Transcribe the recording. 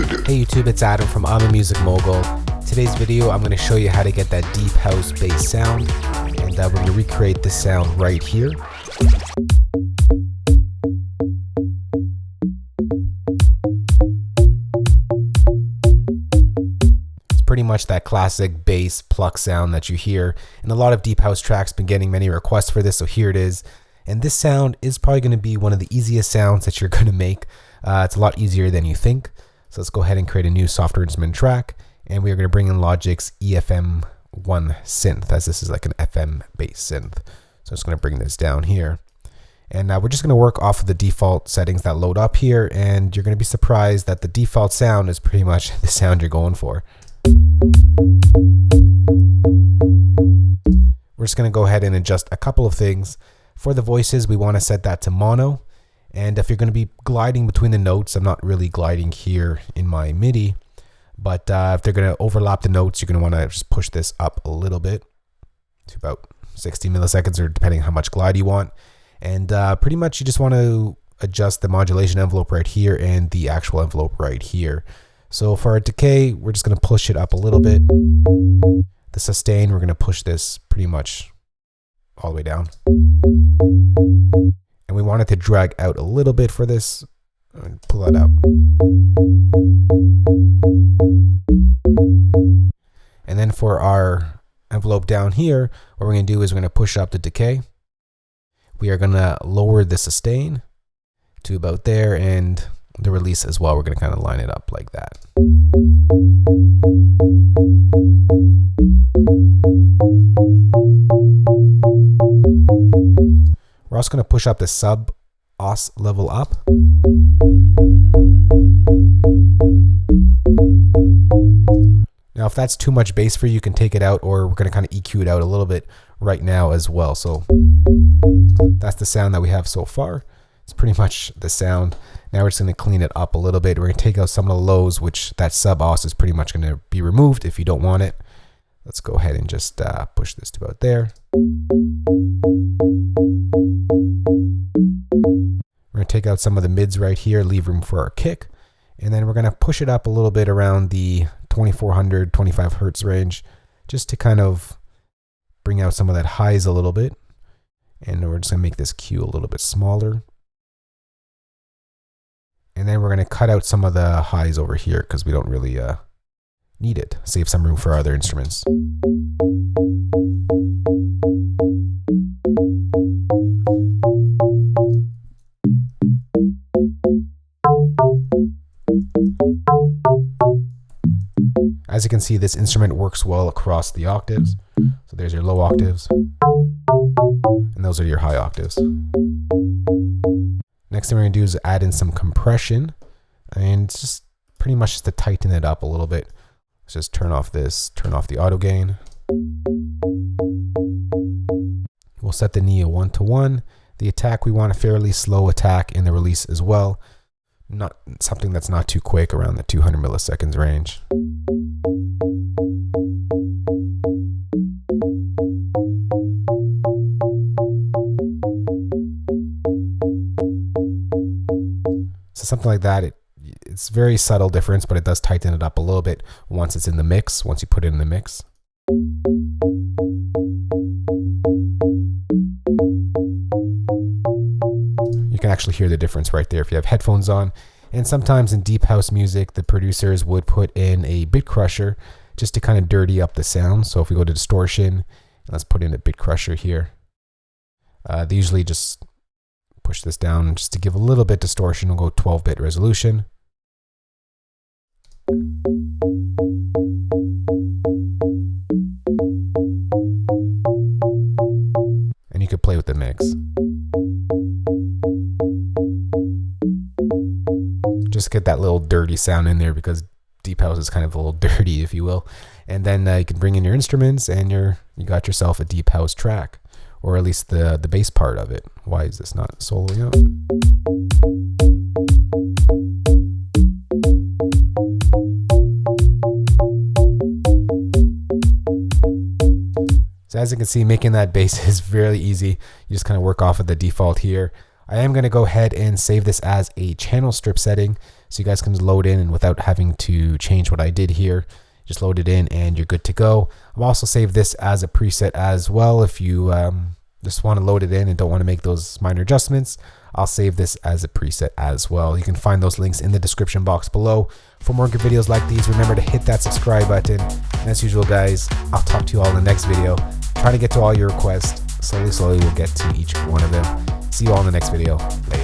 Hey YouTube, it's Adam from I'm a Music Mogul. Today's video, I'm going to show you how to get that deep house bass sound, and we're going to recreate this sound right here. It's pretty much that classic bass pluck sound that you hear, and a lot of deep house tracks been getting many requests for this, so here it is. And this sound is probably going to be one of the easiest sounds that you're going to make. It's a lot easier than you think. So let's go ahead and create a new software instrument track, and we are going to bring in Logic's EFM1 synth, as this is like an FM based synth. So I'm just going to bring this down here, and we're just going to work off of the default settings that load up here, and you're going to be surprised that the default sound is pretty much the sound you're going for. We're just going to go ahead and adjust a couple of things. For the voices, we want to set that to mono. And if you're going to be gliding between the notes, I'm not really gliding here in my MIDI, but if they're going to overlap the notes, you're going to want to just push this up a little bit to about 60 milliseconds, or depending how much glide you want. And pretty much you just want to adjust the modulation envelope right here and the actual envelope right here. So for our decay, we're just going to push it up a little bit. The sustain, we're going to push this pretty much all the way down. And we want it to drag out a little bit for this. Pull that out. And then for our envelope down here, what we're going to do is we're going to push up the decay. We are going to lower the sustain to about there, and the release as well. We're going to kind of line it up like that. We're also going to push up the sub-os level up. Now, if that's too much bass for you, you can take it out, or we're going to kind of EQ it out a little bit right now as well. So that's the sound that we have so far. It's pretty much the sound. Now we're just going to clean it up a little bit. We're going to take out some of the lows, which that sub-os is pretty much going to be removed if you don't want it. Let's go ahead and just push this to about there. We're going to take out some of the mids right here, leave room for our kick, and then we're going to push it up a little bit around the 2400, 25 hertz range, just to kind of bring out some of that highs a little bit. And we're just going to make this Q a little bit smaller. And then we're going to cut out some of the highs over here because we don't really need it. Save some room for other instruments. As you can see, this instrument works well across the octaves. So there's your low octaves, and those are your high octaves. Next thing we're going to do is add in some compression, and it's just pretty much just to tighten it up a little bit. Let's just turn off this, turn off the auto gain. We'll set the knee a 1-to-1. The attack, we want a fairly slow attack in the release as well. Not something that's not too quick, around the 200 milliseconds range. So something like that, it's very subtle difference, but it does tighten it up a little bit once it's in the mix, once you put it in the mix. You can actually hear the difference right there if you have headphones on. And sometimes in deep house music, the producers would put in a bit crusher just to kind of dirty up the sound. So if we go to distortion, let's put in a bit crusher here. They usually just push this down just to give a little bit distortion. We'll go 12-bit resolution. And you could play with the mix. Just get that little dirty sound in there, because deep house is kind of a little dirty, if you will. And then you can bring in your instruments, and you got yourself a deep house track, or at least the bass part of it. Why is this not soloing out? So as you can see, making that bass is really easy. You just kind of work off of the default here. I am going to go ahead and save this as a channel strip setting so you guys can load in and without having to change what I did here. Just load it in and you're good to go. I'll also save this as a preset as well. If you just want to load it in and don't want to make those minor adjustments, I'll save this as a preset as well. You can find those links in the description box below. For more good videos like these, remember to hit that subscribe button. And as usual, guys, I'll talk to you all in the next video. Try to get to all your requests. Slowly, we'll get to each one of them. See you all in the next video. Later.